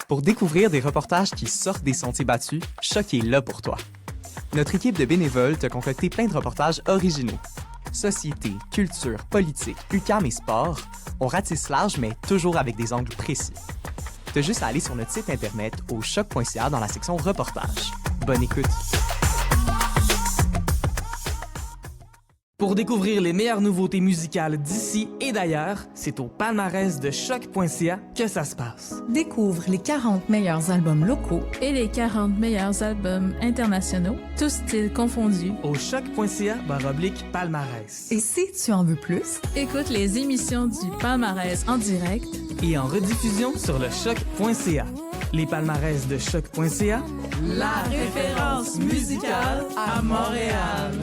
Pour découvrir des reportages qui sortent des sentiers battus, Choc est là pour toi. Notre équipe de bénévoles t'a concocté plein de reportages originaux. Société, culture, politique, UQAM et sport, on ratisse large mais toujours avec des angles précis. T'as juste à aller sur notre site internet au choc.ca dans la section reportages. Bonne écoute! Pour découvrir les meilleures nouveautés musicales d'ici et d'ailleurs, c'est au palmarès de choc.ca que ça se passe. Découvre les 40 meilleurs albums locaux et les 40 meilleurs albums internationaux, tous styles confondus, au choc.ca/palmarès. Et si tu en veux plus, écoute les émissions du palmarès en direct et en rediffusion sur le choc.ca. Les palmarès de choc.ca, la référence musicale à Montréal.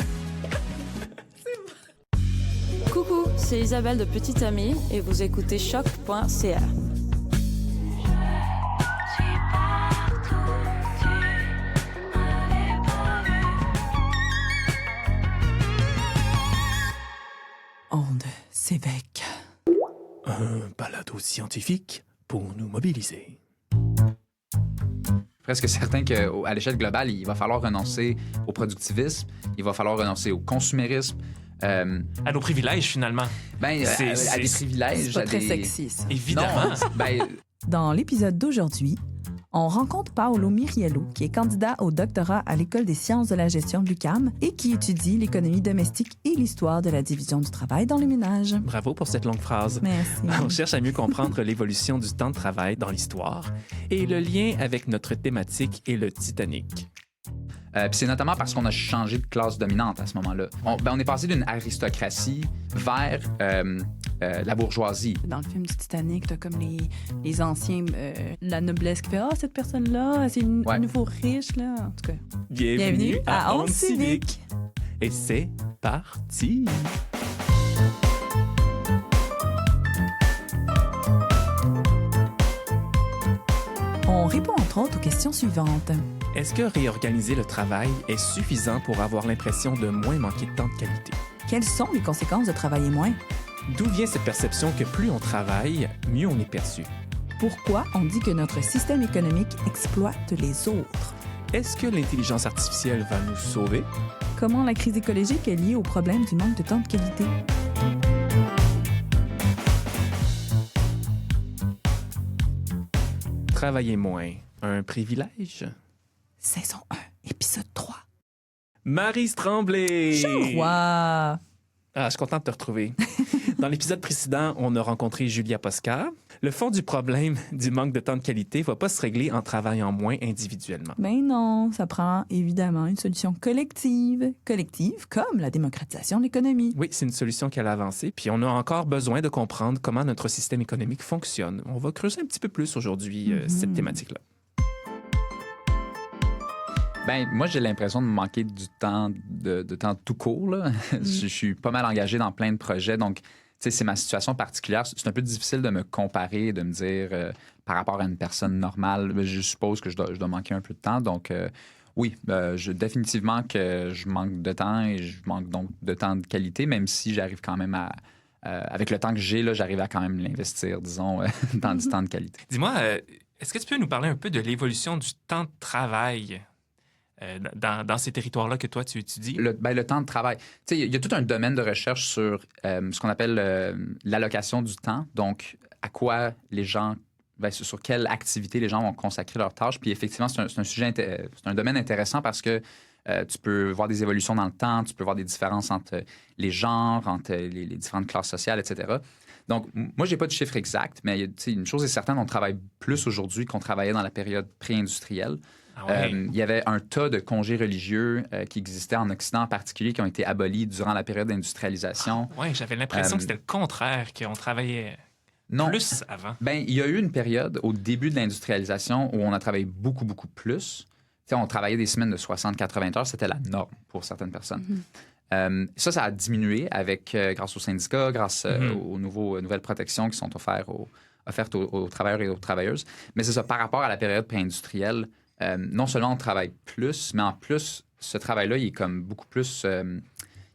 Coucou, c'est Isabelle de Petite Amie et vous écoutez choc.ca. Onde s'évêque. Un balado scientifique pour nous mobiliser. Presque certain qu'à l'échelle globale, il va falloir renoncer au productivisme, il va falloir renoncer au consumérisme. À nos privilèges, finalement. À des privilèges. C'est pas très sexy, ça. Évidemment. Dans l'épisode d'aujourd'hui, on rencontre Paolo Miriello, qui est candidat au doctorat à l'École des sciences de la gestion de l'UQAM et qui étudie l'économie domestique et l'histoire de la division du travail dans les ménages. Bravo pour cette longue phrase. Merci. On cherche à mieux comprendre l'évolution du temps de travail dans l'histoire et le lien avec notre thématique et le Titanic. Puis c'est notamment parce qu'on a changé de classe dominante à ce moment-là. On est passé d'une aristocratie vers la bourgeoisie. Dans le film du Titanic, t'as comme les anciens, la noblesse qui fait « Ah, cette personne-là, c'est une nouveau riche, là. » En tout cas, bienvenue à Onde Civique. Et c'est parti! On répond entre autres aux questions suivantes. Est-ce que réorganiser le travail est suffisant pour avoir l'impression de moins manquer de temps de qualité? Quelles sont les conséquences de travailler moins? D'où vient cette perception que plus on travaille, mieux on est perçu? Pourquoi on dit que notre système économique exploite les autres? Est-ce que l'intelligence artificielle va nous sauver? Comment la crise écologique est liée au problème du manque de temps de qualité? Travailler moins, un privilège? Saison 1, épisode 3. Maryse Tremblay! Roi! Je suis content de te retrouver. Dans l'épisode précédent, on a rencontré Julia Poscar. Le fond du problème du manque de temps de qualité ne va pas se régler en travaillant moins individuellement. Ben non, ça prend évidemment une solution collective. Collective comme la démocratisation de l'économie. Oui, c'est une solution qu'elle a avancée. Puis on a encore besoin de comprendre comment notre système économique fonctionne. On va creuser un petit peu plus aujourd'hui cette thématique-là. Moi, j'ai l'impression de manquer du temps, de temps tout court. Là. Je suis pas mal engagé dans plein de projets, donc c'est ma situation particulière. C'est un peu difficile de me comparer, de me dire par rapport à une personne normale. Je suppose que je dois manquer un peu de temps, donc oui, définitivement que je manque de temps et je manque donc de temps de qualité, même si j'arrive quand même à... avec le temps que j'ai, là, j'arrive à quand même l'investir, disons, dans du temps de qualité. Dis-moi, est-ce que tu peux nous parler un peu de l'évolution du temps de travail dans ces territoires-là que toi, tu étudies? Le temps de travail. Tu sais, il y a tout un domaine de recherche sur ce qu'on appelle l'allocation du temps. Donc, à quoi les gens... sur quelle activité les gens vont consacrer leur tâche. Puis effectivement, c'est un domaine intéressant parce que tu peux voir des évolutions dans le temps, tu peux voir des différences entre les genres, entre les différentes classes sociales, etc. Donc, moi, j'ai pas de chiffre exact, mais une chose est certaine, on travaille plus aujourd'hui qu'on travaillait dans la période pré-industrielle. Ah ouais. Il y avait un tas de congés religieux qui existaient en Occident en particulier, qui ont été abolis durant la période d'industrialisation. Oui, j'avais l'impression que c'était le contraire, qu'on travaillait plus avant. Il y a eu une période au début de l'industrialisation où on a travaillé beaucoup, beaucoup plus. T'sais, on travaillait des semaines de 60-80 heures, c'était la norme pour certaines personnes. Ça a diminué grâce aux syndicats, grâce aux nouvelles protections qui sont offertes aux travailleurs et aux travailleuses. Mais c'est ça, par rapport à la période pré-industrielle, non seulement on travaille plus, mais en plus, ce travail-là, il est comme beaucoup plus...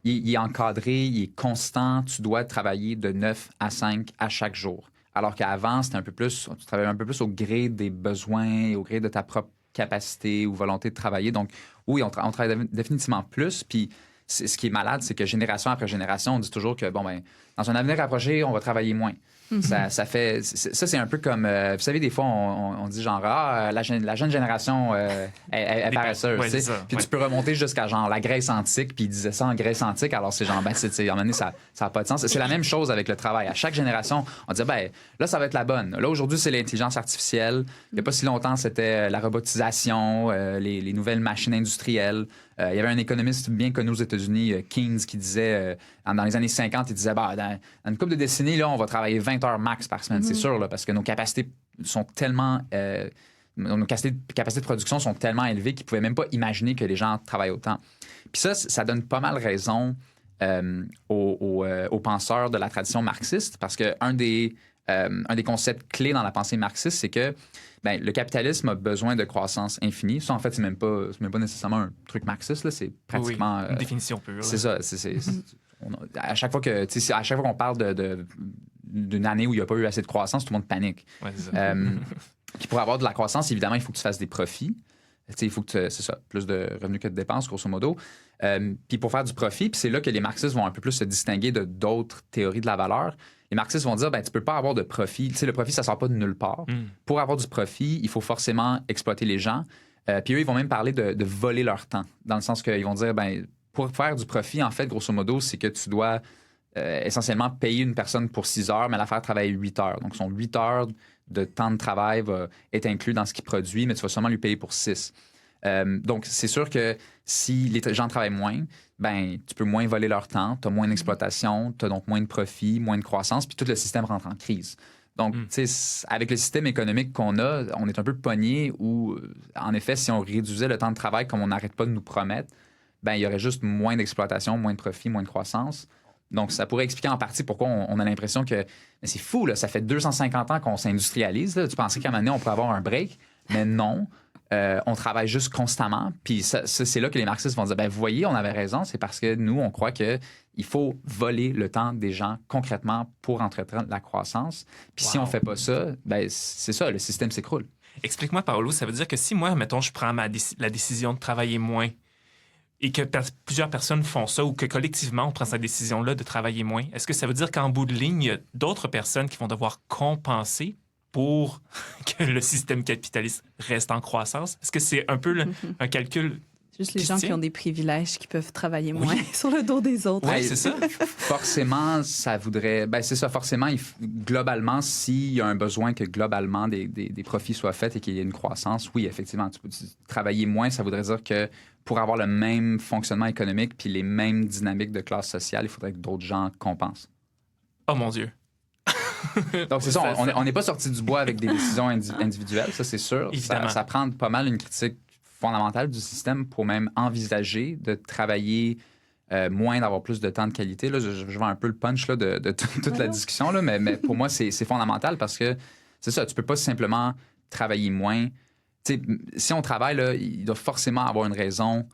il est encadré, il est constant. Tu dois travailler de 9 à 5 à chaque jour. alors qu'avant, c'était un peu plus, tu travaillais un peu plus au gré des besoins, au gré de ta propre capacité ou volonté de travailler. Donc, oui, on travaille définitivement plus. Puis, ce qui est malade, c'est que génération après génération, on dit toujours que, bon, ben, dans un avenir rapproché, on va travailler moins. Ça fait... Ça, c'est un peu comme... vous savez, des fois, on dit genre, la jeune génération est paresseuse. Ouais, puis tu peux remonter jusqu'à genre la Grèce antique, puis ils disaient ça en Grèce antique, alors c'est genre, ben, à un moment donné, ça n'a pas de sens. C'est la même chose avec le travail. À chaque génération, on disait, ben, là, ça va être la bonne. Là, aujourd'hui, c'est l'intelligence artificielle. Il n'y a pas si longtemps, c'était la robotisation, les nouvelles machines industrielles. Il y avait un économiste bien connu aux États-Unis, Keynes, qui disait, dans les années 50, il disait, bah, dans une couple de décennies, là, on va travailler 20 heures max par semaine, c'est sûr, là, parce que nos capacités sont tellement... nos capacités de production sont tellement élevées qu'ils ne pouvaient même pas imaginer que les gens travaillent autant. Puis ça donne pas mal raison aux penseurs de la tradition marxiste, parce qu'un des concepts clés dans la pensée marxiste, c'est que ben, le capitalisme a besoin de croissance infinie. Ça, en fait, c'est même pas nécessairement un truc marxiste, là, c'est pratiquement... une définition pure. C'est ça. À chaque fois qu'on parle d'une année où il n'y a pas eu assez de croissance, tout le monde panique. Ouais, c'est ça. Puis pour avoir de la croissance, évidemment, il faut que tu fasses des profits. Il faut que c'est ça, plus de revenus que de dépenses, grosso modo. Puis pour faire du profit, puis c'est là que les marxistes vont un peu plus se distinguer de d'autres théories de la valeur. Les marxistes vont dire, ben, tu peux pas avoir de profit. Le profit, ça sort pas de nulle part. Pour avoir du profit, il faut forcément exploiter les gens. Puis eux, ils vont même parler de voler leur temps, dans le sens qu'ils vont dire, ben, pour faire du profit, en fait, grosso modo, c'est que tu dois essentiellement payer une personne pour 6 heures, mais la faire travailler 8 heures. Donc, son 8 heures de temps de travail va être inclus dans ce qu'il produit, mais tu vas seulement lui payer pour 6. Donc, c'est sûr que si les gens travaillent moins, ben, tu peux moins voler leur temps, tu as moins d'exploitation, tu as donc moins de profit, moins de croissance, puis tout le système rentre en crise. Donc, tu sais, avec le système économique qu'on a, on est un peu pogné où, en effet, si on réduisait le temps de travail comme on n'arrête pas de nous promettre, ben, il y aurait juste moins d'exploitation, moins de profit, moins de croissance. Donc, ça pourrait expliquer en partie pourquoi on a l'impression que c'est fou, là, ça fait 250 ans qu'on s'industrialise. Là. Tu pensais qu'à un moment donné, on pourrait avoir un break, mais non. On travaille juste constamment. Puis c'est là que les marxistes vont dire, ben vous voyez, on avait raison, c'est parce que nous, on croit qu'il faut voler le temps des gens concrètement pour entretenir la croissance. Puis si on fait pas ça, ben c'est ça, le système s'écroule. Explique-moi, Paolo, ça veut dire que si moi, mettons, je prends la décision de travailler moins et que plusieurs personnes font ça ou que collectivement, on prend cette décision-là de travailler moins, est-ce que ça veut dire qu'en bout de ligne, il y a d'autres personnes qui vont devoir compenser pour que le système capitaliste reste en croissance? Est-ce que c'est un peu un calcul? Juste les gens qui ont des privilèges qui peuvent travailler moins sur le dos des autres. Oui, c'est ça. Forcément, ça voudrait... Ben, c'est ça, forcément, globalement, s'il y a un besoin que globalement des profits soient faits et qu'il y ait une croissance, oui, effectivement, tu peux travailler moins, ça voudrait dire que pour avoir le même fonctionnement économique puis les mêmes dynamiques de classe sociale, il faudrait que d'autres gens compensent. Oh mon Dieu! Donc, c'est ça, on n'est pas sorti du bois avec des décisions individuelles, ça, c'est sûr. Ça prend pas mal une critique fondamentale du système pour même envisager de travailler moins, d'avoir plus de temps de qualité. Là, je vois un peu le punch là, de toute la discussion, là, mais pour moi, c'est fondamental parce que c'est ça, tu peux pas simplement travailler moins. T'sais, si on travaille, là, il doit forcément avoir une raison.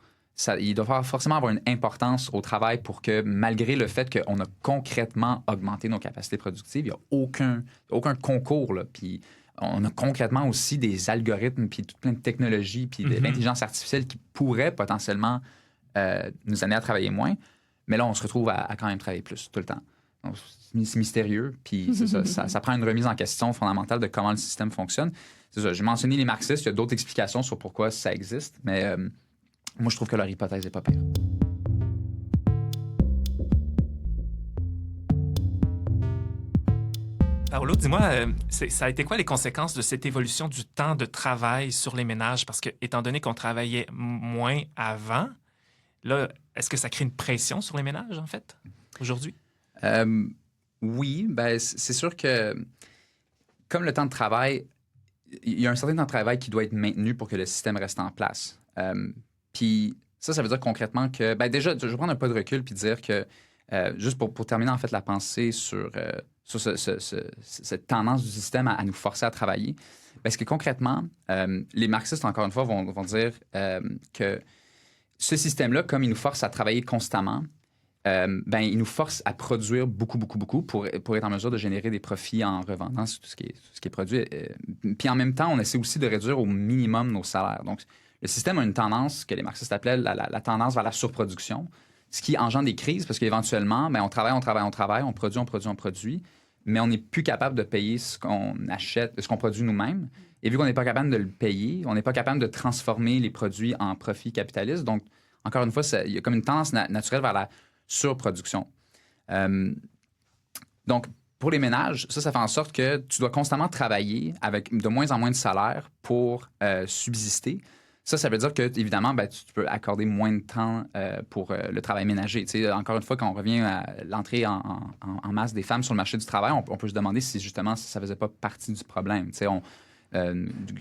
Il doit forcément avoir une importance au travail pour que, malgré le fait qu'on a concrètement augmenté nos capacités productives, il n'y a aucun concours. Là, puis on a concrètement aussi des algorithmes, puis tout plein de technologies, puis de l'intelligence artificielle qui pourraient potentiellement nous amener à travailler moins. Mais là, on se retrouve à quand même travailler plus tout le temps. Donc, c'est mystérieux, puis c'est ça prend une remise en question fondamentale de comment le système fonctionne. C'est ça, j'ai mentionné les marxistes, il y a d'autres explications sur pourquoi ça existe, mais moi, je trouve que leur hypothèse n'est pas pire. Paolo, dis-moi, ça a été quoi les conséquences de cette évolution du temps de travail sur les ménages? Parce que, étant donné qu'on travaillait moins avant, là, est-ce que ça crée une pression sur les ménages, en fait, aujourd'hui? Oui, ben, c'est sûr que comme le temps de travail, il y a un certain temps de travail qui doit être maintenu pour que le système reste en place. Puis ça veut dire concrètement que... Ben déjà, je vais prendre un pas de recul puis dire que, juste pour terminer en fait la pensée sur cette tendance du système à nous forcer à travailler, parce que concrètement, les marxistes, encore une fois, vont dire que ce système-là, comme il nous force à travailler constamment, ben, ils nous forcent à produire beaucoup pour être en mesure de générer des profits en revendant tout ce qui est produit. Puis en même temps, on essaie aussi de réduire au minimum nos salaires. Donc, le système a une tendance que les marxistes appelaient la tendance vers la surproduction, ce qui engendre des crises parce qu'éventuellement, ben, on travaille, on produit, mais on n'est plus capable de payer ce qu'on achète, ce qu'on produit nous-mêmes. Et vu qu'on n'est pas capable de le payer, on n'est pas capable de transformer les produits en profits capitalistes. Donc, encore une fois, il y a comme une tendance naturelle vers la surproduction. Donc, pour les ménages, ça fait en sorte que tu dois constamment travailler avec de moins en moins de salaire pour subsister. Ça veut dire que, évidemment, ben, tu peux accorder moins de temps pour le travail ménager. Tu sais, encore une fois, quand on revient à l'entrée en masse des femmes sur le marché du travail, on peut se demander si, justement, ça ne faisait pas partie du problème. Tu sais,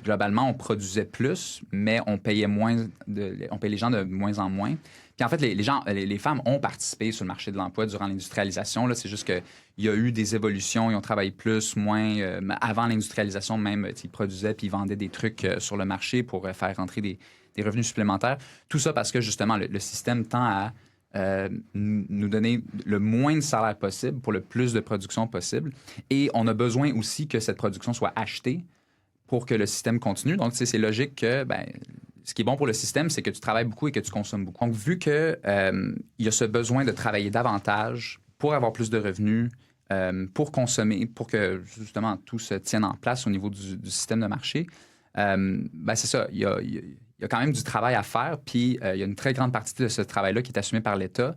globalement, on produisait plus, mais on payait les gens de moins en moins. Puis en fait, les femmes ont participé sur le marché de l'emploi durant l'industrialisation. Là, c'est juste qu'il y a eu des évolutions, ils ont travaillé plus, moins. Avant l'industrialisation, même, ils produisaient puis ils vendaient des trucs sur le marché pour faire rentrer des revenus supplémentaires. Tout ça parce que, justement, le système tend à nous donner le moins de salaire possible pour le plus de production possible. Et on a besoin aussi que cette production soit achetée pour que le système continue. Donc, c'est logique que, ben, ce qui est bon pour le système, c'est que tu travailles beaucoup et que tu consommes beaucoup. Donc, vu qu'il y a ce besoin de travailler davantage pour avoir plus de revenus, pour consommer, pour que, justement, tout se tienne en place au niveau du système de marché, ben, c'est ça. Il y a quand même du travail à faire, puis il y a une très grande partie de ce travail-là qui est assumé par l'État.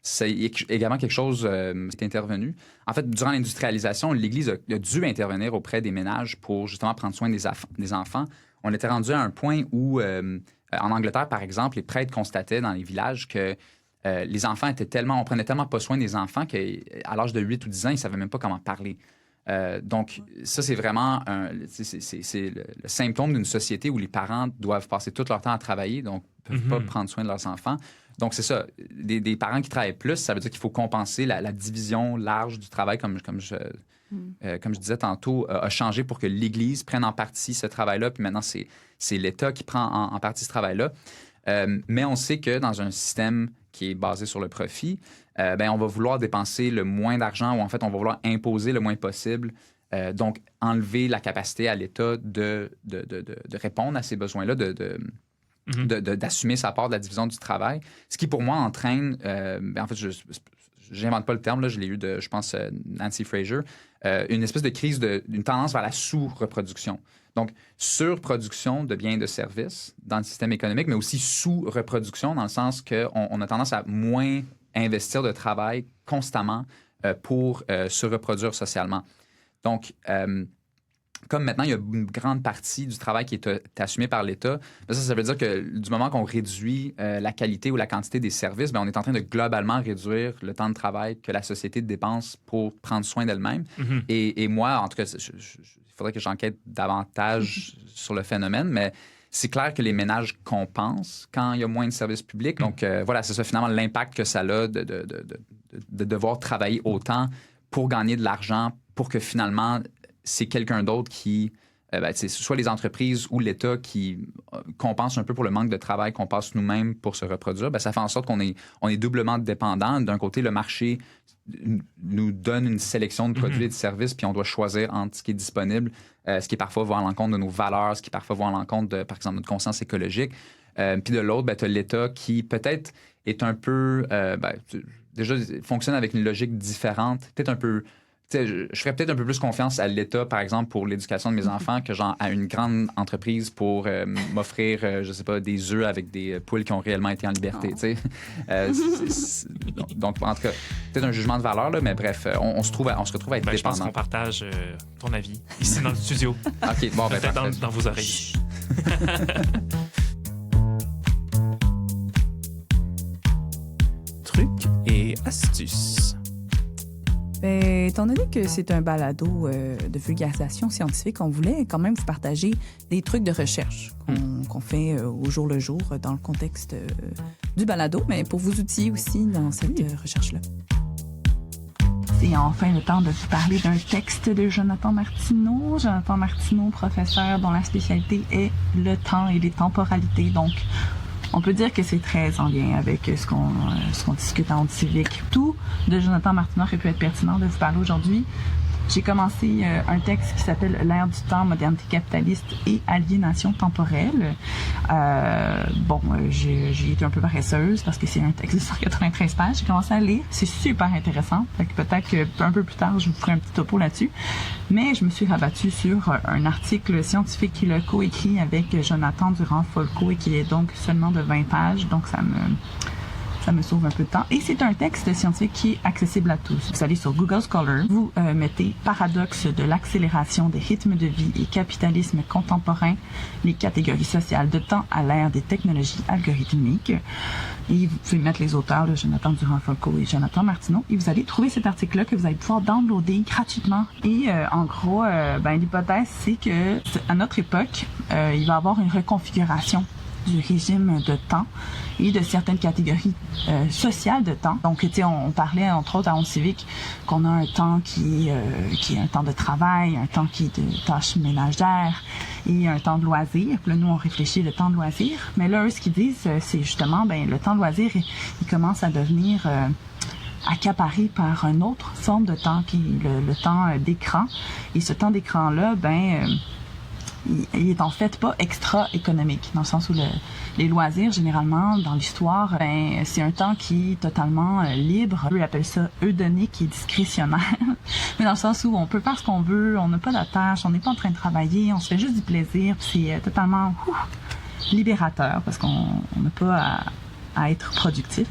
C'est également quelque chose qui est intervenu. En fait, durant l'industrialisation, l'Église a dû intervenir auprès des ménages pour justement prendre soin des enfants. On était rendu à un point où, en Angleterre, par exemple, les prêtres constataient dans les villages que les enfants on prenait tellement pas soin des enfants qu'à l'âge de 8 ou 10 ans, ils ne savaient même pas comment parler. Donc, ça, c'est vraiment c'est le symptôme d'une société où les parents doivent passer tout leur temps à travailler, donc ne peuvent pas prendre soin de leurs enfants. Donc, c'est ça. Des parents qui travaillent plus, ça veut dire qu'il faut compenser la division large du travail, comme je disais tantôt, a changé pour que l'Église prenne en partie ce travail-là. Puis maintenant, c'est l'État qui prend en partie ce travail-là. Mais on sait que dans un système qui est basé sur le profit, ben, on va vouloir dépenser le moins d'argent ou en fait, on va vouloir imposer le moins possible. Donc, enlever la capacité à l'État de répondre à ces besoins-là, d'assumer sa part de la division du travail. Ce qui, pour moi, entraîne... en fait, je n'invente pas le terme, là, je l'ai eu de, je pense, Nancy Fraser, une espèce de crise, une tendance vers la sous-reproduction. Donc, surproduction de biens et de services dans le système économique, mais aussi sous-reproduction dans le sens qu'on a tendance à moins investir de travail constamment pour se reproduire socialement. Donc, comme maintenant, il y a une grande partie du travail qui est assumé par l'État, ça veut dire que du moment qu'on réduit la qualité ou la quantité des services, bien, on est en train de globalement réduire le temps de travail que la société dépense pour prendre soin d'elle-même. Mm-hmm. Et moi, en tout cas, il faudrait que j'enquête davantage sur le phénomène, mais c'est clair que les ménages compensent quand il y a moins de services publics. Donc, voilà, c'est ça finalement l'impact que ça a de devoir travailler autant pour gagner de l'argent, pour que finalement... c'est quelqu'un d'autre qui, soit les entreprises ou l'État qui compense un peu pour le manque de travail qu'on passe nous-mêmes pour se reproduire, bien, ça fait en sorte qu'on est doublement dépendant. D'un côté, le marché nous donne une sélection de produits et de services, puis on doit choisir entre ce qui est disponible, ce qui est parfois va à l'encontre de nos valeurs, ce qui parfois va à l'encontre de, par exemple, notre conscience écologique. Puis de l'autre, tu as l'État qui peut-être est un peu... déjà, fonctionne avec une logique différente, peut-être un peu... Je ferais peut-être un peu plus confiance à l'État, par exemple, pour l'éducation de mes enfants que genre à une grande entreprise pour m'offrir, je sais pas, des œufs avec des poules qui ont réellement été en liberté. Donc, en tout cas, peut-être un jugement de valeur, là, mais bref, on se retrouve à être dépendant. Je pense qu'on partage ton avis ici dans le studio. OK, bon, peut-être dans vos oreilles. Trucs et astuces. Bien, étant donné que c'est un balado de vulgarisation scientifique, on voulait quand même vous partager des trucs de recherche qu'on fait au jour le jour dans le contexte du balado, mais pour vous outiller aussi dans cette recherche-là. C'est enfin le temps de vous parler d'un texte de Jonathan Martineau. Jonathan Martineau, professeur dont la spécialité est le temps et les temporalités. Donc, On peut dire que c'est très en lien avec ce qu'on discute en honte civique. Tout de Jonathan Martineau aurait pu être pertinent de vous parler aujourd'hui. J'ai commencé un texte qui s'appelle « L'ère du temps, modernité capitaliste et aliénation temporelle ». J'ai été un peu paresseuse parce que c'est un texte de 193 pages. J'ai commencé à lire. C'est super intéressant. Fait que peut-être qu'un peu plus tard, je vous ferai un petit topo là-dessus. Mais je me suis rabattue sur un article scientifique qu'il a coécrit avec Jonathan Durand-Folco et qui est donc seulement de 20 pages. Donc, ça me sauve un peu de temps. Et c'est un texte scientifique qui est accessible à tous. Vous allez sur Google Scholar, vous mettez « Paradoxe de l'accélération des rythmes de vie et capitalisme contemporain, les catégories sociales de temps à l'ère des technologies algorithmiques ». Et vous pouvez mettre les auteurs, Jonathan Durand-Folco et Jonathan Martineau, et vous allez trouver cet article-là que vous allez pouvoir downloader gratuitement. Et en gros, l'hypothèse, c'est que à notre époque, il va y avoir une reconfiguration du régime de temps et de certaines catégories sociales de temps. Donc, tu sais, on parlait, entre autres, à Honte civique, qu'on a un temps qui est un temps de travail, un temps qui est de tâches ménagères et un temps de loisir. Puis là, nous, on réfléchit le temps de loisir. Mais là, eux, ce qu'ils disent, c'est justement, le temps de loisir, il commence à devenir accaparé par une autre forme de temps qui est le temps d'écran. Et ce temps d'écran-là, il est en fait pas extra-économique, dans le sens où les loisirs, généralement, dans l'histoire, c'est un temps qui est totalement libre. Eux appellent ça eudonique et discrétionnaire. Mais dans le sens où on peut faire ce qu'on veut, on n'a pas d'attache, on n'est pas en train de travailler, on se fait juste du plaisir, puis c'est totalement libérateur, parce qu'on n'a pas à être productif.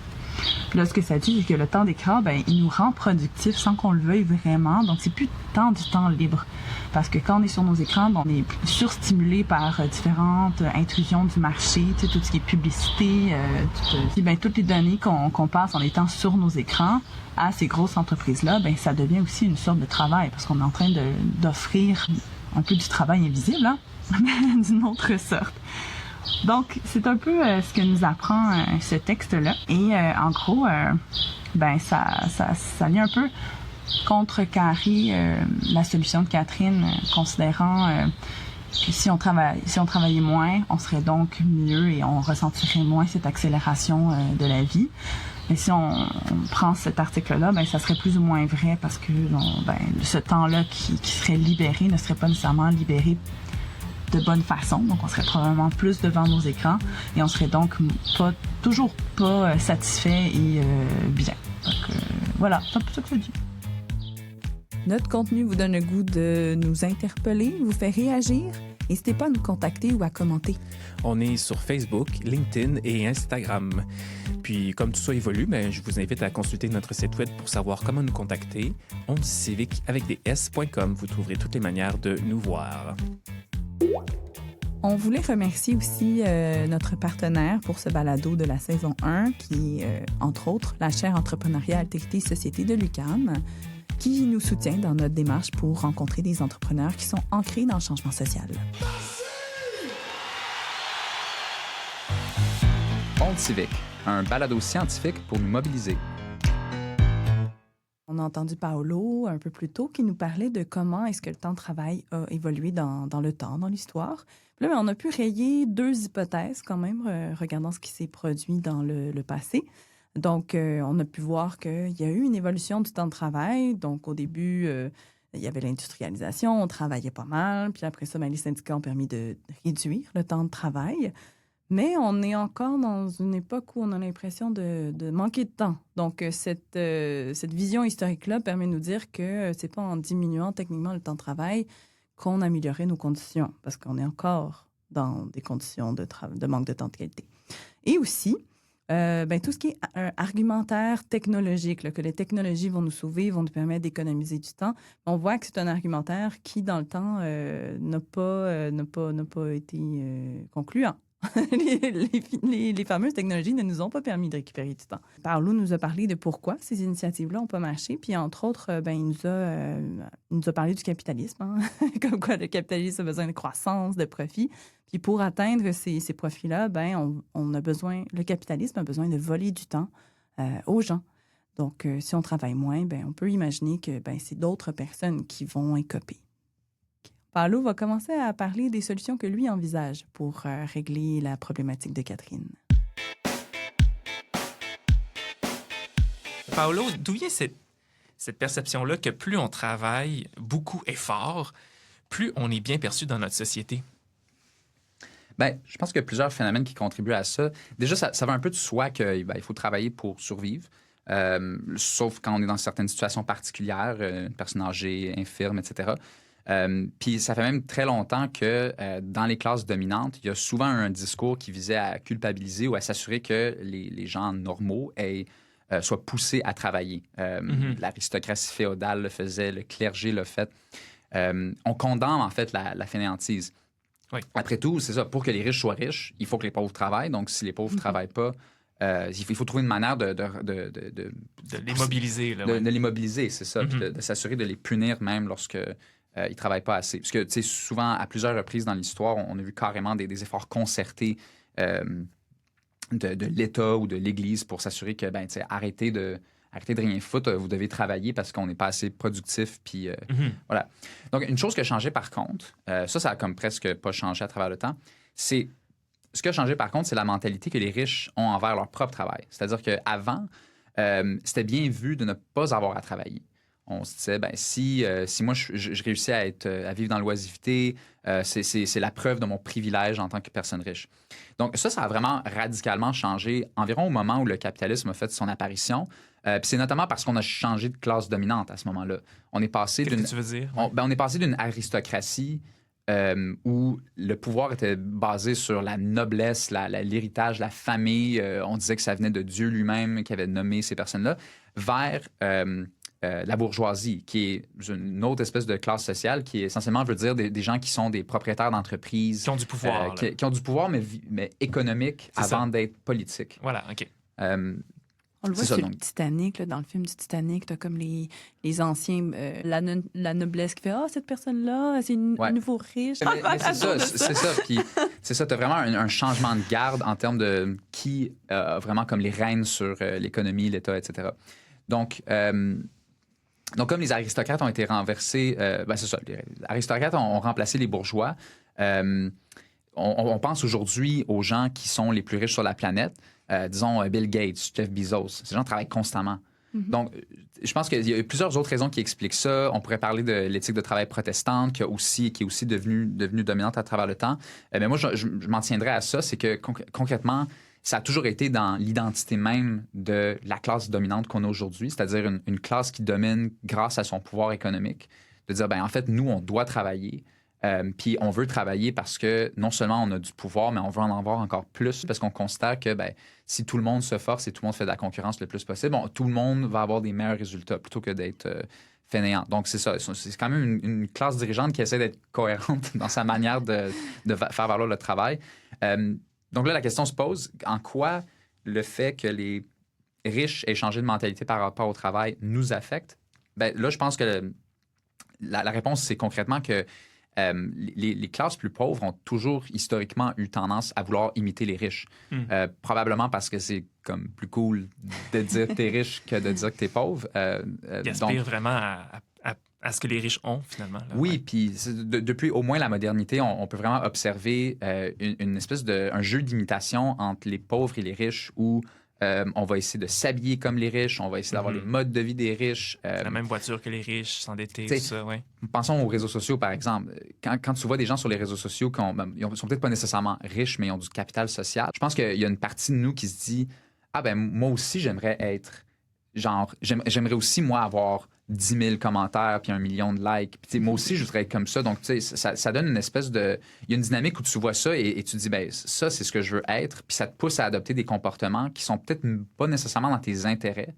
Puis là, ce que ça dit, c'est que le temps d'écran, il nous rend productifs sans qu'on le veuille vraiment. Donc, c'est plus tant du temps libre. Parce que quand on est sur nos écrans, on est surstimulé par différentes intrusions du marché, tu sais, tout ce qui est publicité, toutes les données qu'on passe en étant sur nos écrans à ces grosses entreprises-là, ça devient aussi une sorte de travail parce qu'on est en train d'offrir un peu du travail invisible, hein, d'une autre sorte. Donc, c'est un peu ce que nous apprend ce texte-là. Et en gros, ça vient un peu contrecarrer la solution de Catherine, considérant que si on travaillait moins, on serait donc mieux et on ressentirait moins cette accélération de la vie. Mais si on prend cet article-là, ça serait plus ou moins vrai parce que ce temps-là qui serait libéré ne serait pas nécessairement libéré de bonne façon. Donc, on serait probablement plus devant nos écrans et on serait donc toujours pas satisfait et bien. Donc, voilà, c'est un peu ça que je dis. Notre contenu vous donne le goût de nous interpeller, vous fait réagir. N'hésitez pas à nous contacter ou à commenter. On est sur Facebook, LinkedIn et Instagram. Puis, comme tout ça évolue, je vous invite à consulter notre site web pour savoir comment nous contacter. Ondecivique avec des s.com. Vous trouverez toutes les manières de nous voir. On voulait remercier aussi notre partenaire pour ce balado de la saison 1, qui est, entre autres, la chaire entrepreneuriat altérité société de l'UQAM, qui nous soutient dans notre démarche pour rencontrer des entrepreneurs qui sont ancrés dans le changement social. Honte civique, un balado scientifique pour nous mobiliser. On a entendu Paolo un peu plus tôt qui nous parlait de comment est-ce que le temps de travail a évolué dans le temps, dans l'histoire. Puis là, on a pu rayer 2 hypothèses quand même, regardant ce qui s'est produit dans le passé. Donc, on a pu voir qu'il y a eu une évolution du temps de travail. Donc, au début, il y avait l'industrialisation, on travaillait pas mal. Puis après ça, les syndicats ont permis de réduire le temps de travail. Mais on est encore dans une époque où on a l'impression de manquer de temps. Donc, cette vision historique-là permet de nous dire que c'est pas en diminuant techniquement le temps de travail qu'on améliorait nos conditions, parce qu'on est encore dans des conditions de manque de temps de qualité. Et aussi, tout ce qui est argumentaire technologique, là, que les technologies vont nous sauver, vont nous permettre d'économiser du temps. On voit que c'est un argumentaire qui, dans le temps, n'a pas été concluant. Les fameuses technologies ne nous ont pas permis de récupérer du temps. Paolo nous a parlé de pourquoi ces initiatives-là n'ont pas marché. Puis, entre autres, il nous a parlé du capitalisme. Hein? Comme quoi, le capitalisme a besoin de croissance, de profit. Puis, pour atteindre ces profits-là, le capitalisme a besoin de voler du temps aux gens. Donc, si on travaille moins, on peut imaginer que c'est d'autres personnes qui vont écoper. Paolo va commencer à parler des solutions que lui envisage pour régler la problématique de Catherine. Paolo, d'où vient cette perception-là que plus on travaille beaucoup et fort, plus on est bien perçu dans notre société? Bien, je pense qu'il y a plusieurs phénomènes qui contribuent à ça. Déjà, ça va un peu de soi qu'il faut travailler pour survivre, sauf quand on est dans certaines situations particulières, une personne âgée, infirme, etc. Puis ça fait même très longtemps que dans les classes dominantes, il y a souvent un discours qui visait à culpabiliser ou à s'assurer que les gens normaux soient poussés à travailler. L'aristocratie féodale le faisait, le clergé le fait. On condamne en fait la fainéantise. Oui. Après tout, c'est ça, pour que les riches soient riches, il faut que les pauvres travaillent. Donc, si les pauvres ne travaillent pas, il faut trouver une manière de les mobiliser. Là, de les mobiliser, c'est ça. Puis de s'assurer de les punir même lorsque ils ne travaillent pas assez. Parce que, tu sais, souvent, à plusieurs reprises dans l'histoire, on a vu carrément des efforts concertés de l'État ou de l'Église pour s'assurer que, ben, tu sais, arrêtez de rien foutre, vous devez travailler parce qu'on n'est pas assez productif. Puis voilà. Donc, une chose qui a changé par contre, ça a comme presque pas changé à travers le temps, ce qui a changé par contre, c'est la mentalité que les riches ont envers leur propre travail. C'est-à-dire qu'avant, c'était bien vu de ne pas avoir à travailler. On se disait, ben, si moi je réussis à vivre dans l'oisiveté, c'est la preuve de mon privilège en tant que personne riche. Donc ça a vraiment radicalement changé environ au moment où le capitalisme a fait son apparition. Puis c'est notamment parce qu'on a changé de classe dominante à ce moment-là. On est passé Qu'est-ce que tu veux dire? On est passé d'une aristocratie où le pouvoir était basé sur la noblesse, l'héritage, la famille. On disait que ça venait de Dieu lui-même qui avait nommé ces personnes-là, vers la bourgeoisie, qui est une autre espèce de classe sociale qui essentiellement veut dire des gens qui sont des propriétaires d'entreprises. Qui ont du pouvoir. Qui ont du pouvoir, mais économique avant d'être politique. Voilà, OK. On le voit sur le Titanic, là, dans le film du Titanic, t'as comme les anciens, la noblesse qui fait « Ah, cette personne-là, c'est un nouveau riche. » Mais c'est ça. Puis c'est ça, t'as vraiment un changement de garde en termes de qui a vraiment comme les rênes sur l'économie, l'État, etc. Donc, comme les aristocrates ont été renversés, c'est ça, les aristocrates ont remplacé les bourgeois. On pense aujourd'hui aux gens qui sont les plus riches sur la planète. Disons Bill Gates, Jeff Bezos. Ces gens travaillent constamment. Donc, je pense qu'il y a plusieurs autres raisons qui expliquent ça. On pourrait parler de l'éthique de travail protestante qui est aussi devenue dominante à travers le temps. Mais moi, je m'en tiendrais à ça. C'est que concrètement, ça a toujours été dans l'identité même de la classe dominante qu'on a aujourd'hui, c'est-à-dire une classe qui domine grâce à son pouvoir économique. De dire, ben en fait, nous, on doit travailler. Puis on veut travailler parce que non seulement on a du pouvoir, mais on veut en avoir encore plus parce qu'on considère que si tout le monde se force et tout le monde fait de la concurrence le plus possible, tout le monde va avoir des meilleurs résultats plutôt que d'être fainéant. Donc c'est ça, c'est quand même une classe dirigeante qui essaie d'être cohérente dans sa manière de faire valoir le travail. Donc là, la question se pose, en quoi le fait que les riches aient changé de mentalité par rapport au travail nous affecte? Ben, là, je pense que la réponse, c'est concrètement que les classes plus pauvres ont toujours historiquement eu tendance à vouloir imiter les riches. Probablement parce que c'est comme plus cool de dire que t'es riche que de dire que t'es pauvre. Ils aspirent vraiment à ce que les riches ont, finalement. Là. Oui, puis depuis au moins la modernité, on peut vraiment observer une espèce un jeu d'imitation entre les pauvres et les riches où on va essayer de s'habiller comme les riches, on va essayer d'avoir les modes de vie des riches. La même voiture que les riches, s'endetter, tout ça, oui. Pensons aux réseaux sociaux, par exemple. Quand tu vois des gens sur les réseaux sociaux qui ils sont peut-être pas nécessairement riches, mais ils ont du capital social, je pense qu'il y a une partie de nous qui se dit « Ah ben moi aussi, j'aimerais être... j'aimerais aussi, moi, avoir 10 000 commentaires puis 1 million de likes. Puis, moi aussi, je voudrais être comme ça. » Donc, tu sais, ça donne une espèce de... Il y a une dynamique où tu vois ça et tu te dis, ben ça, c'est ce que je veux être. Puis ça te pousse à adopter des comportements qui sont peut-être pas nécessairement dans tes intérêts,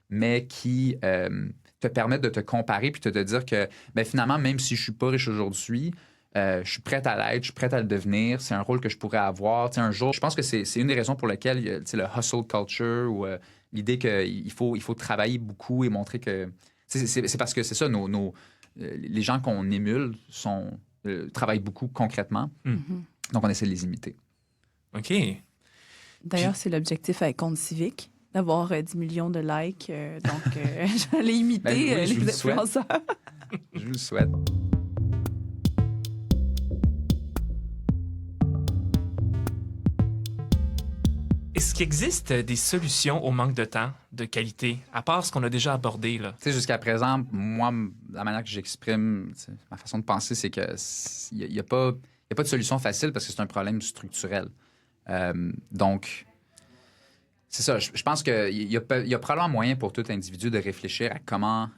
mais qui te permettent de te comparer puis de te dire que, ben finalement, même si je suis pas riche aujourd'hui, je suis prête à l'être, je suis prête à le devenir. C'est un rôle que je pourrais avoir. Tu sais, un jour, je pense que c'est une des raisons pour lesquelles tu sais, le hustle culture ou l'idée qu'il faut travailler beaucoup et montrer que... C'est parce que c'est ça, les gens qu'on émule travaillent beaucoup concrètement. Donc, on essaie de les imiter. OK. D'ailleurs, c'est l'objectif avec Compte Civique, d'avoir 10 millions de likes. Donc, j'allais imiter les influenceurs. Je vous le souhaite. Et qu'il existe des solutions au manque de temps, de qualité, à part ce qu'on a déjà abordé, là? Tu sais, jusqu'à présent, moi, la manière que j'exprime, ma façon de penser, c'est que il n'y a pas de solution facile parce que c'est un problème structurel. Donc, c'est ça. Je pense qu'il y a probablement moyen pour tout individu de réfléchir à comment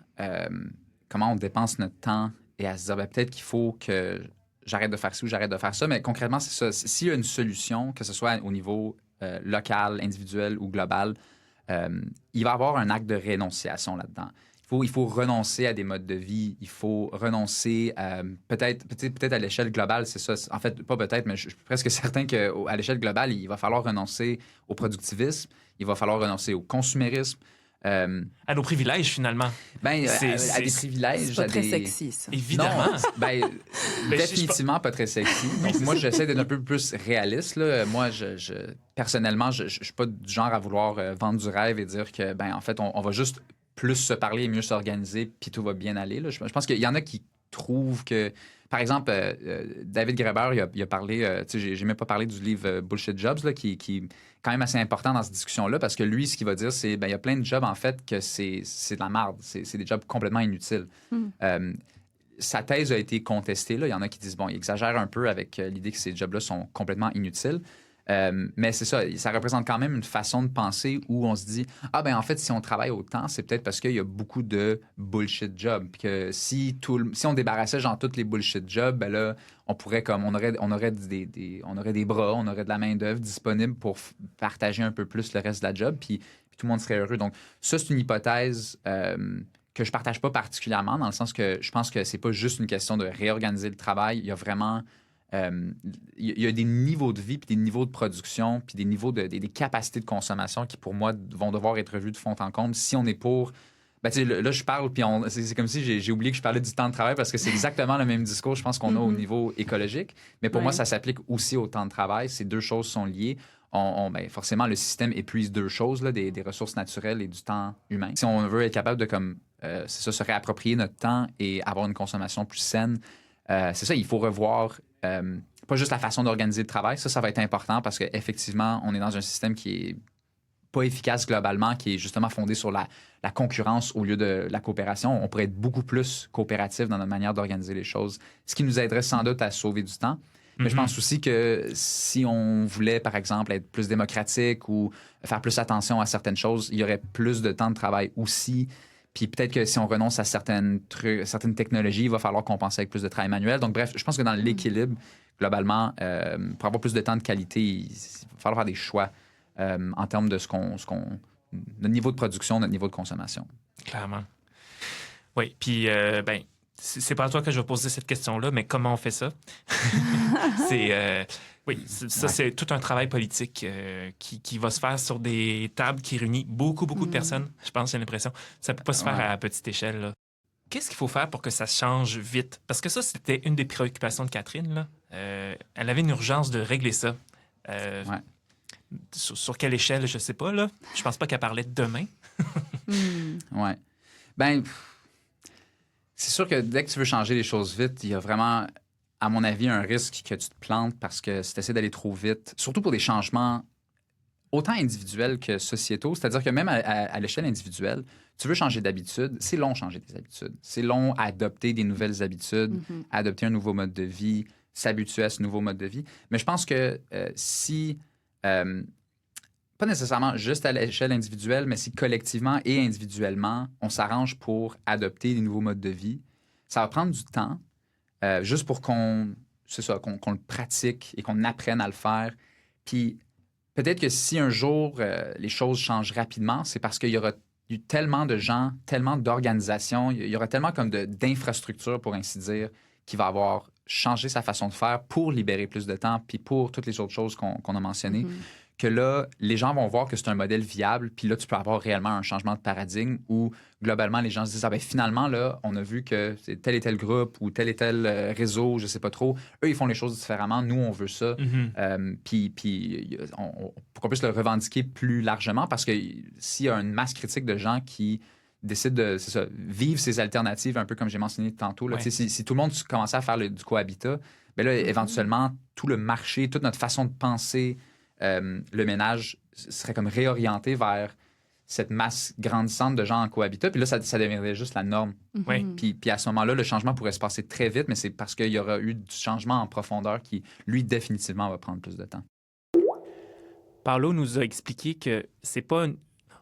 on dépense notre temps et à se dire, peut-être qu'il faut que j'arrête de faire ci ou j'arrête de faire ça. Mais concrètement, c'est ça. S'il y a une solution, que ce soit au niveau local, individuel ou global, il va y avoir un acte de rénonciation là-dedans. Il faut renoncer à des modes de vie. Il faut renoncer peut-être à l'échelle globale, c'est ça. En fait, pas peut-être, mais je suis presque certain qu'à l'échelle globale, il va falloir renoncer au productivisme. Il va falloir renoncer au consumérisme. À nos privilèges, finalement. À des privilèges. C'est pas très sexy, ça. Évidemment. Non, définitivement pas très sexy. Donc, moi, j'essaie d'être un peu plus réaliste. Là. Moi, personnellement, je suis pas du genre à vouloir vendre du rêve et dire que, en fait, on va juste plus se parler et mieux s'organiser, puis tout va bien aller. Là. Je pense qu'il y en a qui trouvent que... Par exemple, David Graeber, il a parlé... j'ai même pas parlé du livre Bullshit Jobs, là, qui est quand même assez important dans cette discussion-là, parce que lui, ce qu'il va dire, c'est il y a plein de jobs, en fait, que c'est de la merde. C'est des jobs complètement inutiles. Sa thèse a été contestée. Là. Il y en a qui disent, il exagère un peu avec l'idée que ces jobs-là sont complètement inutiles. Mais c'est ça, ça représente quand même une façon de penser où on se dit en fait, si on travaille autant, c'est peut-être parce qu'il y a beaucoup de bullshit jobs. Puis que si on débarrassait tous les bullshit jobs, là, on pourrait on aurait des bras, on aurait de la main-d'œuvre disponible pour partager un peu plus le reste de la job, puis tout le monde serait heureux. Donc, ça, c'est une hypothèse que je partage pas particulièrement, dans le sens que je pense que c'est pas juste une question de réorganiser le travail. Il y a vraiment... il y a des niveaux de vie, puis des niveaux de production, puis des niveaux des capacités de consommation qui, pour moi, vont devoir être revus de fond en comble si on est pour... là, je parle, puis c'est comme si j'ai oublié que je parlais du temps de travail parce que c'est exactement le même discours, je pense, qu'on a au niveau écologique. Mais pour moi, ça s'applique aussi au temps de travail. Ces deux choses sont liées. Forcément, le système épuise deux choses, là, des ressources naturelles et du temps humain. Si on veut être capable de, se réapproprier notre temps et avoir une consommation plus saine, c'est ça, il faut revoir... pas juste la façon d'organiser le travail, ça va être important parce qu'effectivement, on est dans un système qui est pas efficace globalement, qui est justement fondé sur la concurrence au lieu de la coopération. On pourrait être beaucoup plus coopératif dans notre manière d'organiser les choses, ce qui nous aiderait sans doute à sauver du temps. Mais je pense aussi que si on voulait, par exemple, être plus démocratique ou faire plus attention à certaines choses, il y aurait plus de temps de travail aussi. Puis peut-être que si on renonce à certaines technologies, il va falloir compenser avec plus de travail manuel. Donc bref, je pense que dans l'équilibre, globalement, pour avoir plus de temps de qualité, il va falloir faire des choix en termes de notre niveau de production, notre niveau de consommation. Clairement. Oui, puis c'est pas à toi que je vais poser cette question-là, mais comment on fait ça? C'est tout un travail politique qui va se faire sur des tables qui réunissent beaucoup de personnes. Je pense, j'ai l'impression. Ça peut pas se faire à petite échelle, là. Qu'est-ce qu'il faut faire pour que ça change vite? Parce que ça, c'était une des préoccupations de Catherine, là. Elle avait une urgence de régler ça. Sur quelle échelle, je sais pas, là. Je pense pas qu'elle parlait de demain. Ouais. C'est sûr que dès que tu veux changer les choses vite, il y a vraiment, à mon avis, un risque que tu te plantes parce que si tu essaies d'aller trop vite, surtout pour des changements autant individuels que sociétaux, c'est-à-dire que même à l'échelle individuelle, tu veux changer d'habitude, c'est long changer des habitudes. C'est long à adopter des nouvelles habitudes, à adopter un nouveau mode de vie, s'habituer à ce nouveau mode de vie. Mais je pense que si... pas nécessairement juste à l'échelle individuelle, mais si collectivement et individuellement, on s'arrange pour adopter des nouveaux modes de vie, ça va prendre du temps, juste pour qu'on le pratique et qu'on apprenne à le faire. Puis peut-être que si un jour les choses changent rapidement, c'est parce qu'il y aura eu tellement de gens, tellement d'organisations, il y aura tellement comme d'infrastructures, pour ainsi dire, qui va avoir changé sa façon de faire pour libérer plus de temps, puis pour toutes les autres choses qu'on a mentionnées. Que là, les gens vont voir que c'est un modèle viable, puis là, tu peux avoir réellement un changement de paradigme où, globalement, les gens se disent « finalement, là, on a vu que c'est tel et tel groupe ou tel et tel réseau, je sais pas trop, eux, ils font les choses différemment, nous, on veut ça. Puis pour qu'on puisse le revendiquer plus largement, parce que s'il y a une masse critique de gens qui décident de vivre ces alternatives, un peu comme j'ai mentionné tantôt, là, si tout le monde commençait à faire du cohabitat, bien là, éventuellement, tout le marché, toute notre façon de penser le ménage serait comme réorienté vers cette masse grandissante de gens en cohabitat. Puis là, ça deviendrait juste la norme. Oui. Puis à ce moment-là, le changement pourrait se passer très vite, mais c'est parce qu'il y aura eu du changement en profondeur qui, lui, définitivement, va prendre plus de temps. Paolo nous a expliqué que c'est pas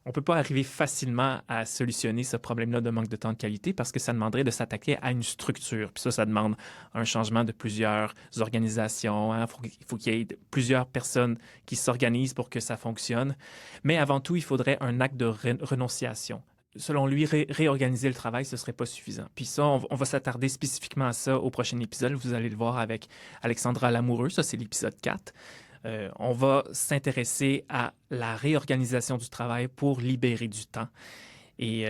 on peut pas arriver facilement à solutionner ce problème-là de manque de temps de qualité parce que ça demanderait de s'attaquer à une structure. Puis ça demande un changement de plusieurs organisations. Hein. Il faut qu'il y ait plusieurs personnes qui s'organisent pour que ça fonctionne. Mais avant tout, il faudrait un acte de renonciation. Selon lui, réorganiser le travail, ce ne serait pas suffisant. Puis ça, on va s'attarder spécifiquement à ça au prochain épisode. Vous allez le voir avec Alexandra Lamoureux. Ça, c'est l'épisode 4. On va s'intéresser à la réorganisation du travail pour libérer du temps. Et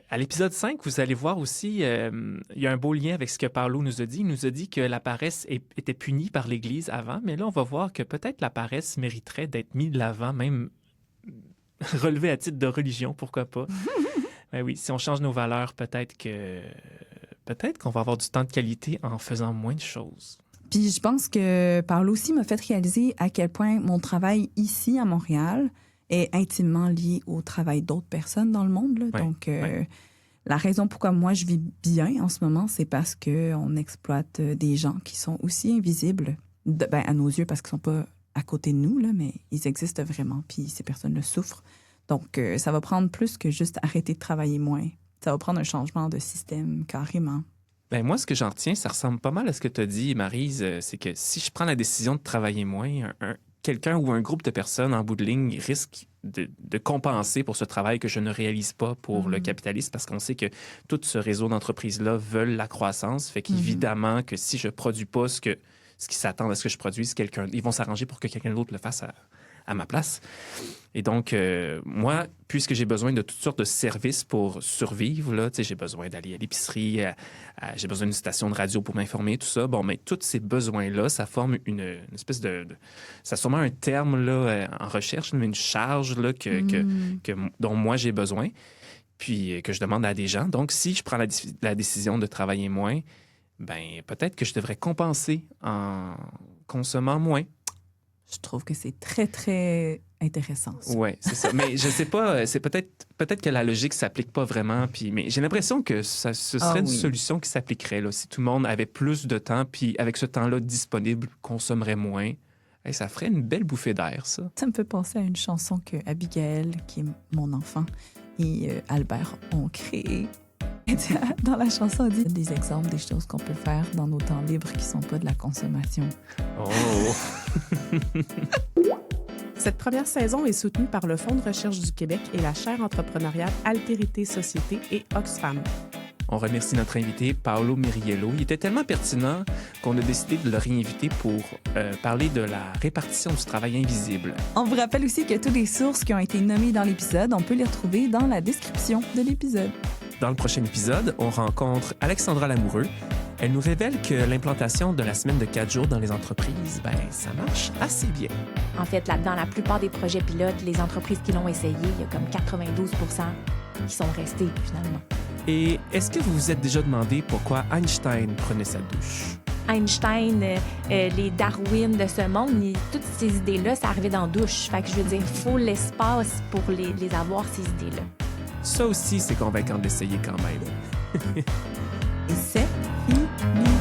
à l'épisode 5, vous allez voir aussi, il y a un beau lien avec ce que Paolo nous a dit. Il nous a dit que la paresse était punie par l'Église avant, mais là, on va voir que peut-être la paresse mériterait d'être mise de l'avant, même relevée à titre de religion, pourquoi pas. Ben oui, si on change nos valeurs, peut-être qu'on va avoir du temps de qualité en faisant moins de choses. Puis je pense que Paolo aussi m'a fait réaliser à quel point mon travail ici à Montréal est intimement lié au travail d'autres personnes dans le monde. Là. Ouais, Donc, la raison pourquoi moi je vis bien en ce moment, c'est parce qu'on exploite des gens qui sont aussi invisibles à nos yeux parce qu'ils ne sont pas à côté de nous, là, mais ils existent vraiment, puis ces personnes-là souffrent. Donc, ça va prendre plus que juste arrêter de travailler moins. Ça va prendre un changement de système carrément. Ben moi, ce que j'en retiens, ça ressemble pas mal à ce que tu as dit, Maryse. C'est que si je prends la décision de travailler moins, quelqu'un ou un groupe de personnes en bout de ligne risque de compenser pour ce travail que je ne réalise pas pour le capitalisme parce qu'on sait que tout ce réseau d'entreprises-là veulent la croissance. Fait qu'évidemment que si je produis pas ce qu'ils s'attendent à ce que je produise, ils vont s'arranger pour que quelqu'un d'autre le fasse à ma place. Et donc, moi, puisque j'ai besoin de toutes sortes de services pour survivre, là, j'ai besoin d'aller à l'épicerie, j'ai besoin d'une station de radio pour m'informer, tout ça. Bon, mais tous ces besoins-là, ça forme une espèce de... Ça a sûrement un terme là, en recherche, mais une charge là, dont moi, j'ai besoin, puis que je demande à des gens. Donc, si je prends la décision de travailler moins, ben peut-être que je devrais compenser en consommant moins. Je trouve que c'est très, très intéressant. Oui, c'est ça. Mais je sais pas, c'est peut-être que la logique ne s'applique pas vraiment. Mais j'ai l'impression que ce serait une solution qui s'appliquerait. Là, si tout le monde avait plus de temps, puis avec ce temps-là disponible, consommerait moins, ça ferait une belle bouffée d'air, ça. Ça me fait penser à une chanson que Abigail, qui est mon enfant, et Albert ont créée. Dans la chanson, on dit des exemples des choses qu'on peut faire dans nos temps libres qui ne sont pas de la consommation. Oh! Cette première saison est soutenue par le Fonds de recherche du Québec et la chaire entrepreneuriale Altérité Société et Oxfam. On remercie notre invité, Paolo Miriello. Il était tellement pertinent qu'on a décidé de le réinviter pour parler de la répartition du travail invisible. On vous rappelle aussi que toutes les sources qui ont été nommées dans l'épisode, on peut les retrouver dans la description de l'épisode. Dans le prochain épisode, on rencontre Alexandra Lamoureux. Elle nous révèle que l'implantation de la semaine de 4 jours dans les entreprises, ça marche assez bien. En fait, là-dedans, la plupart des projets pilotes, les entreprises qui l'ont essayé, il y a comme 92% qui sont restés finalement. Et est-ce que vous vous êtes déjà demandé pourquoi Einstein prenait sa douche? Einstein, les Darwin de ce monde, toutes ces idées-là, ça arrivait dans la douche. Fait que je veux dire, il faut l'espace pour les avoir, ces idées-là. Ça aussi, c'est convaincant d'essayer quand même. Et c'est fini.